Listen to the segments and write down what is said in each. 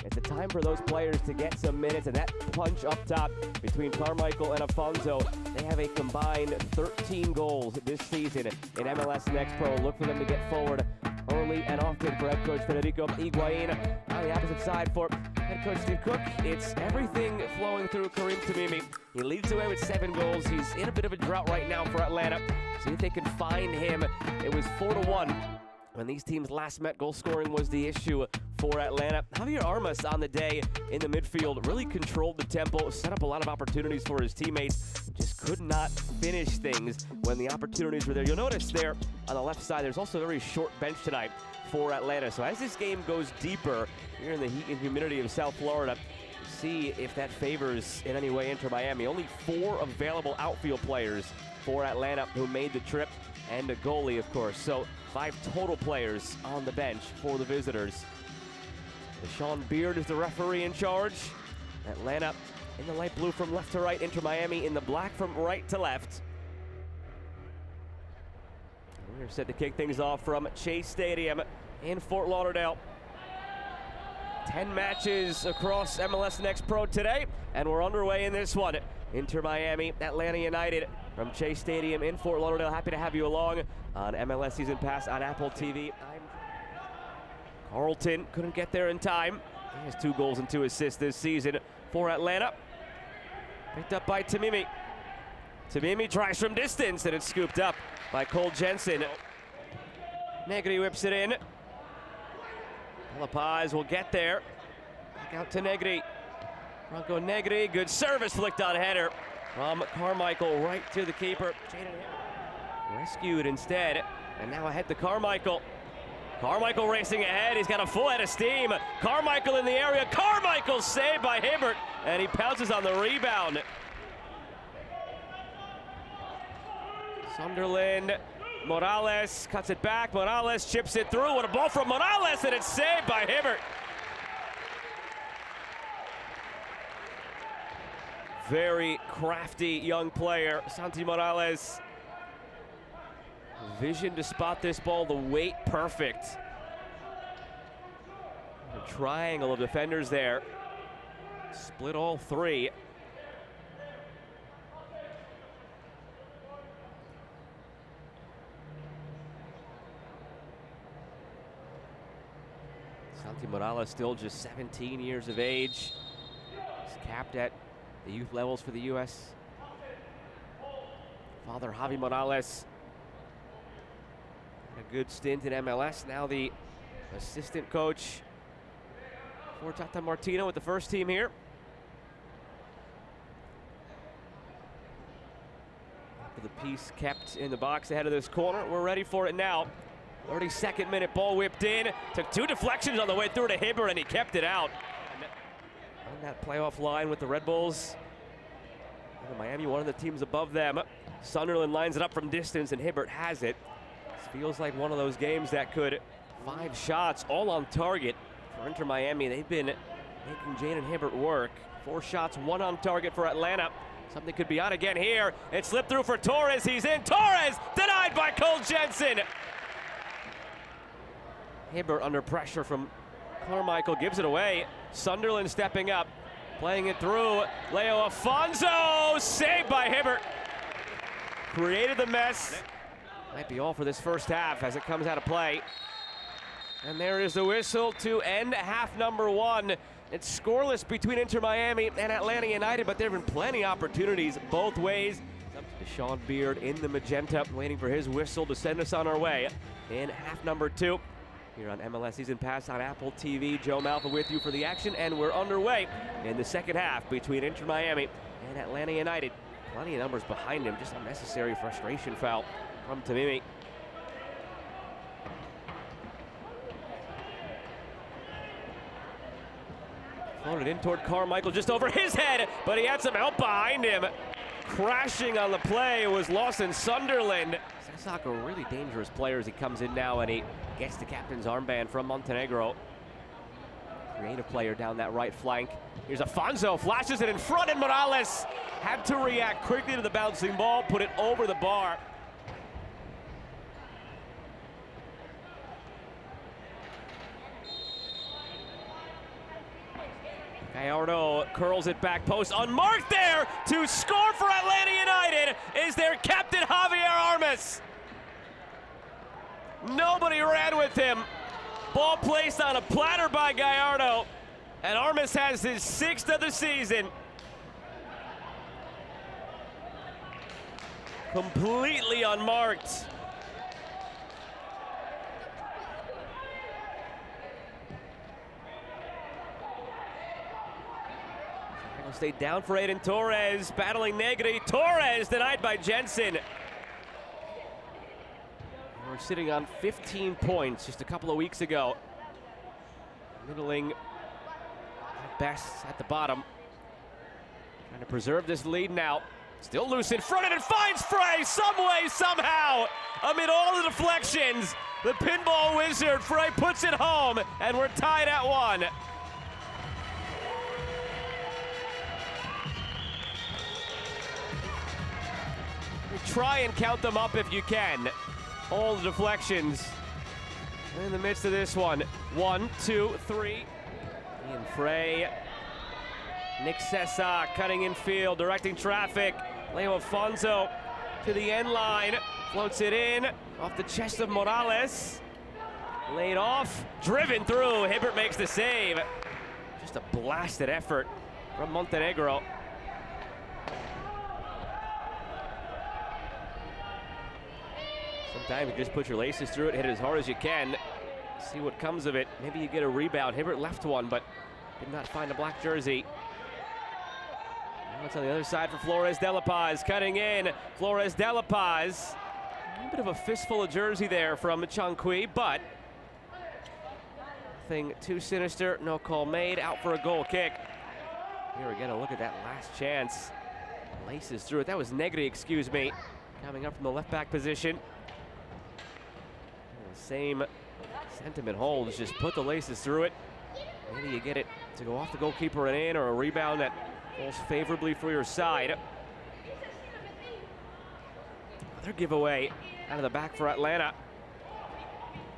It's a time for those players to get some minutes, and that punch up top between Carmichael and Afonso, they have a combined 13 goals this season in MLS Next Pro. Look for them to get forward early and often for head coach Federico Higuain. On the opposite side for head coach Steve Cook, it's everything flowing through Karim Tamimi. He leads the way with 7 goals. He's in a bit of a drought right now for Atlanta. See if they can find him. It was 4-1 when these teams last met. Goal scoring was the issue for Atlanta. Javier Armas on the day in the midfield really controlled the tempo, set up a lot of opportunities for his teammates, just could not finish things when the opportunities were there. You'll notice there on the left side, there's also a very short bench tonight for Atlanta. So as this game goes deeper here in the heat and humidity of South Florida, see if that favors in any way Inter Miami. Only 4 available outfield players for Atlanta who made the trip, and a goalie, of course. So 5 total players on the bench for the visitors. Sean Beard is the referee in charge. Atlanta in the light blue from left to right. Inter Miami in the black from right to left. We're set to kick things off from Chase Stadium in Fort Lauderdale. 10 matches across MLS Next Pro today, and we're underway in this one. Inter Miami, Atlanta United from Chase Stadium in Fort Lauderdale. Happy to have you along on MLS Season Pass on Apple TV. Carlton couldn't get there in time. He has 2 goals and 2 assists this season for Atlanta. Picked up by Tamimi. Tamimi tries from distance, and it's scooped up by Cole Jensen. Negri whips it in. La Paz will get there. Back out to Negri. Franco Negri, good service, flicked on header from Carmichael right to the keeper. Rescued instead, and now ahead to Carmichael. Carmichael racing ahead, he's got a full head of steam. Carmichael in the area, Carmichael saved by Hibbert, and he pounces on the rebound. Sunderland, Morales cuts it back, Morales chips it through, what a ball from Morales, and it's saved by Hibbert. Very crafty young player, Santi Morales. Vision to spot this ball, the weight perfect. A triangle of defenders there. Split all 3. Santi Morales still just 17 years of age. He's capped at the youth levels for the U.S. Father Javi Morales, a good stint in MLS. Now the assistant coach for Tata Martino with the first team here. After the piece kept in the box ahead of this corner, we're ready for it now. 32nd minute, ball whipped in. Took 2 deflections on the way through to Hibbert, and he kept it out. On that playoff line with the Red Bulls. And Miami, one of the teams above them. Sunderland lines it up from distance, and Hibbert has it. This feels like one of those games that could 5 shots all on target for Inter Miami. They've been making Jaden Hibbert work. 4 shots, 1 on target for Atlanta. Something could be on again here. It slipped through for Torres. He's in. Torres denied by Cole Jensen. Hibbert under pressure from Carmichael gives it away. Sunderland stepping up, playing it through. Leo Afonso, saved by Hibbert. Created the mess. Might be all for this first half as it comes out of play. And there is the whistle to end half number 1. It's scoreless between Inter Miami and Atlanta United, but there have been plenty of opportunities both ways. Sean Beard in the magenta, waiting for his whistle to send us on our way in half number 2. Here on MLS Season Pass on Apple TV, Joe Malfa with you for the action, and we're underway in the second half between Inter Miami and Atlanta United. Plenty of numbers behind him, just unnecessary frustration foul from Tamimi. Floated in toward Carmichael, just over his head, but he had some help behind him. Crashing on the play was Lawson Sunderland. Sesak, a really dangerous player as he comes in now, and he gets the captain's armband from Montenegro. Creative player down that right flank. Here's Afonso, flashes it in front, and Morales had to react quickly to the bouncing ball, put it over the bar. Gallardo curls it back post, unmarked there to score for Atlanta United is their captain Javier Armas. Nobody ran with him. Ball placed on a platter by Gallardo, and Armas has his 6th of the season. Completely unmarked. Stayed down for Aiden Torres, battling Negri. Torres denied by Jensen. We're sitting on 15 points just a couple of weeks ago. Middling at best at the bottom. Trying to preserve this lead now. Still loose in front, and it finds Frey some way, somehow. Amid all the deflections, the pinball wizard, Frey puts it home, and we're tied at 1. Try and count them up if you can. All the deflections in the midst of this one. 1, 2, 3. Ian Frey. Nick Sessa cutting in field, directing traffic. Leo Afonso to the end line. Floats it in off the chest of Morales. Laid off, driven through. Hibbert makes the save. Just a blasted effort from Montenegro. Sometimes you just put your laces through it, hit it as hard as you can, see what comes of it. Maybe you get a rebound. Hibbert left one, but did not find a black jersey. Now it's on the other side for Flores de la Paz, cutting in. Flores de la Paz. A little bit of a fistful of jersey there from Chanqui, but nothing too sinister. No call made. Out for a goal kick. Here again, a look at that last chance. Laces through it. That was Negri, excuse me. Coming up from the left back position. Same sentiment holds, just put the laces through it. Maybe you get it to go off the goalkeeper and in, or a rebound that falls favorably for your side. Another giveaway out of the back for Atlanta.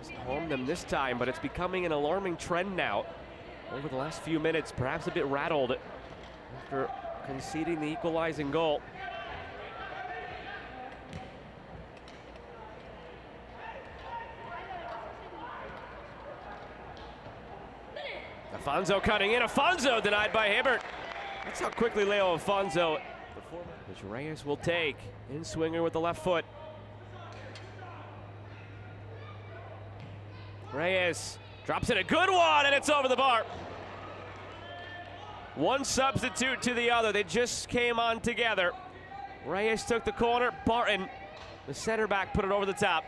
Doesn't harm them this time, but it's becoming an alarming trend now. Over the last few minutes, perhaps a bit rattled after conceding the equalizing goal. Afonso cutting in. Afonso denied by Hibbert. That's how quickly Leo Afonso, which Reyes will take. In swinger with the left foot. Reyes drops in a good one, and it's over the bar. One substitute to the other. They just came on together. Reyes took the corner. Barton, the center back, put it over the top.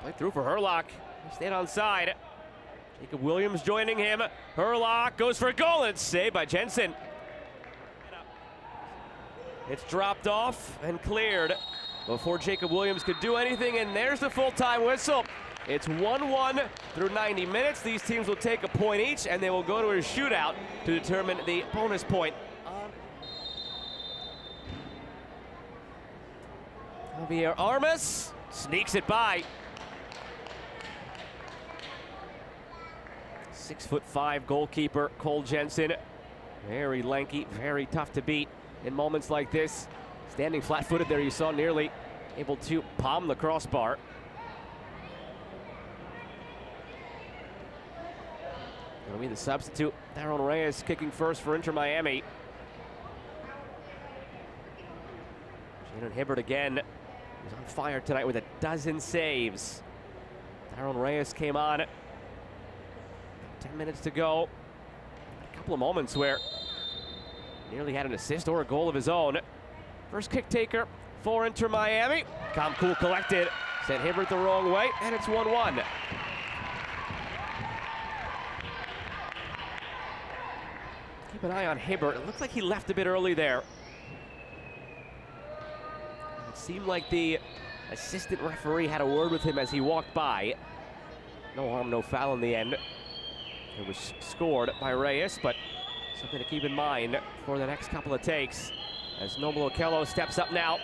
Play through for Herlock. He stayed on side. Jacob Williams joining him. Herlock goes for a goal, and it's saved by Jensen. It's dropped off and cleared before Jacob Williams could do anything, and there's the full-time whistle. It's 1-1 through 90 minutes. These teams will take a point each, and they will go to a shootout to determine the bonus point. Javier Armas sneaks it by. 6'5" goalkeeper Cole Jensen. Very lanky, very tough to beat in moments like this. Standing flat-footed there, you saw, nearly able to palm the crossbar. Gonna be the substitute. Daron Reyes kicking first for Inter Miami. Shannon Hibbert again. He's on fire tonight with a dozen saves. Daron Reyes came on. 10 minutes to go. A couple of moments where nearly had an assist or a goal of his own. First kick taker for Inter Miami. Cool collected. Sent Hibbert the wrong way, and it's 1-1. Keep an eye on Hibbert. It looked like he left a bit early there. It seemed like the assistant referee had a word with him as he walked by. No harm, no foul in the end. It was scored by Reyes, but something to keep in mind for the next couple of takes as Noble Okello steps up now.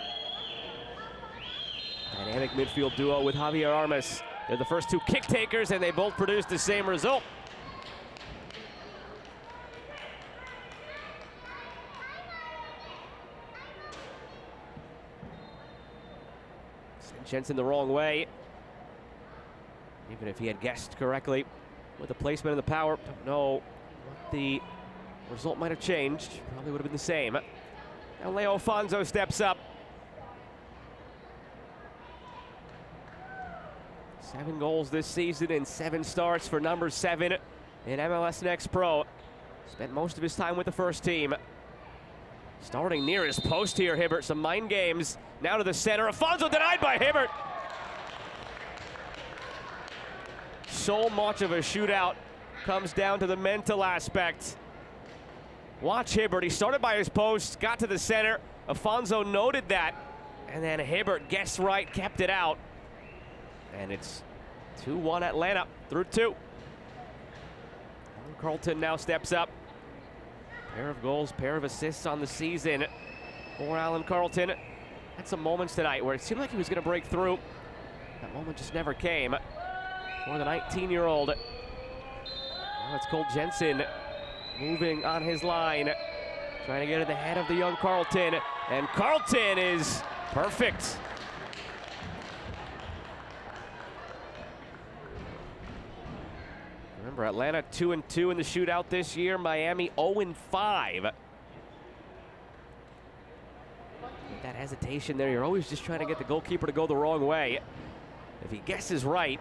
Dynamic midfield duo with Javier Armas. They're the first two kick takers, and they both produced the same result. Sent Jensen the wrong way. Even if he had guessed correctly with the placement and the power, don't know what the result might have changed. Probably would have been the same. Now Leo Afonso steps up. 7 goals this season and 7 starts for number 7 in MLS Next Pro. Spent most of his time with the first team. Starting near his post here, Hibbert. Some mind games. Now to the center. Afonso denied by Hibbert. So much of a shootout comes down to the mental aspect. Watch Hibbert. He started by his post, got to the center. Afonso noted that. And then Hibbert guessed right, kept it out. And it's 2-1 Atlanta through 2. Alan Carlton now steps up. Pair of goals, pair of assists on the season for Alan Carlton. Had some moments tonight where it seemed like he was going to break through. That moment just never came for the 19-year-old. Now it's Cole Jensen moving on his line, trying to get in the head of the young Carlton. And Carlton is perfect. Remember, Atlanta 2-2 in the shootout this year. Miami 0-5. That hesitation there, you're always just trying to get the goalkeeper to go the wrong way. If he guesses right,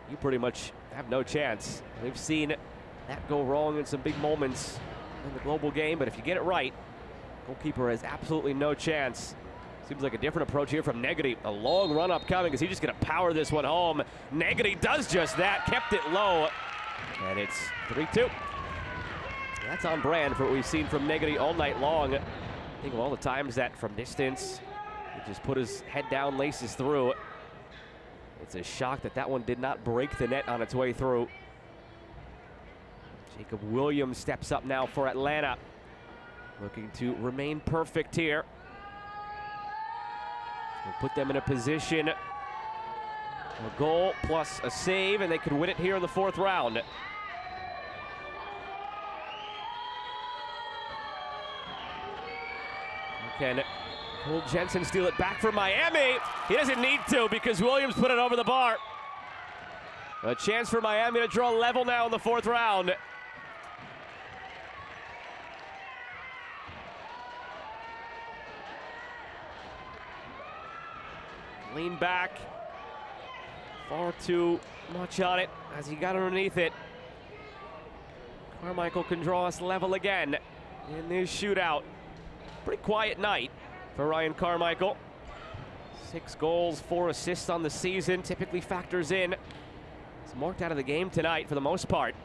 you pretty much have no chance. We've seen that go wrong in some big moments in the global game, but if you get it right, goalkeeper has absolutely no chance. Seems like a different approach here from Negri. A long run up coming. Is he just going to power this one home? Negri does just that, kept it low. And it's 3-2. That's on brand for what we've seen from Negri all night long. Think of all the times that from distance, he just put his head down, laces through. It's a shock that that one did not break the net on its way through. Jacob Williams steps up now for Atlanta. Looking to remain perfect here. We'll put them in a position. A goal plus a save, and they could win it here in the 4th round. Can Cole Jensen steal it back from Miami? He doesn't need to because Williams put it over the bar. A chance for Miami to draw level now in the 4th round. Lean back. Far too much on it as he got underneath it. Carmichael can draw us level again in this shootout. Pretty quiet night for Ryan Carmichael. 6 goals, 4 assists on the season, typically factors in. He's marked out of the game tonight for the most part.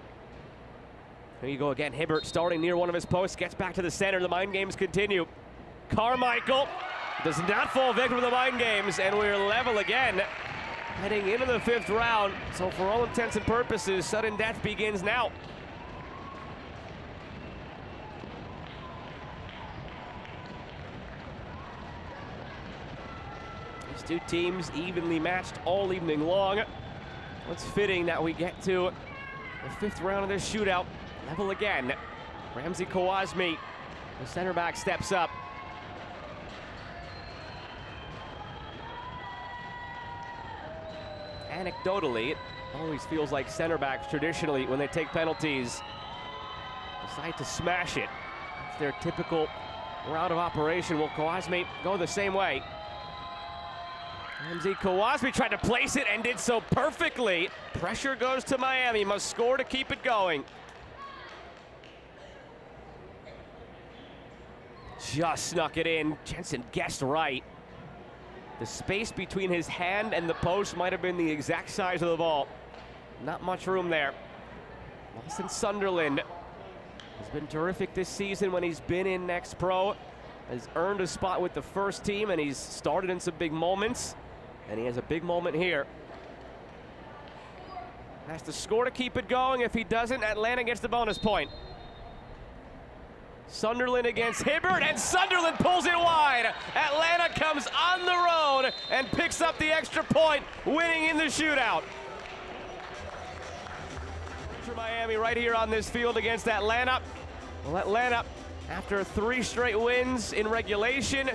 Here you go again, Hibbert starting near one of his posts, gets back to the center, the mind games continue. Carmichael does not fall victim to the mind games, and we're level again. Heading into the 5th round, so for all intents and purposes, sudden death begins now. These two teams evenly matched all evening long. It's fitting that we get to the 5th round of this shootout. Level again. Ramsey Kawazmi, the center back, steps up. Anecdotally, it always feels like center backs traditionally, when they take penalties, decide to smash it. It's their typical route of operation. Will Kawazmi go the same way? Ramsey Kawazmi tried to place it and did so perfectly. Pressure goes to Miami, must score to keep it going. Just snuck it in. Jensen guessed right. The space between his hand and the post might have been the exact size of the ball. Not much room there. Lawson Sunderland has been terrific this season when he's been in Next Pro. has earned a spot with the first team, and he's started in some big moments, and he has a big moment here. Has to score to keep it going. If he doesn't, Atlanta gets the bonus point. Sunderland against Hibbert, and Sunderland pulls it wide. Atlanta comes on the road and picks up the extra point, winning in the shootout. For Miami right here on this field against Atlanta. Well, Atlanta, after 3 straight wins in regulation,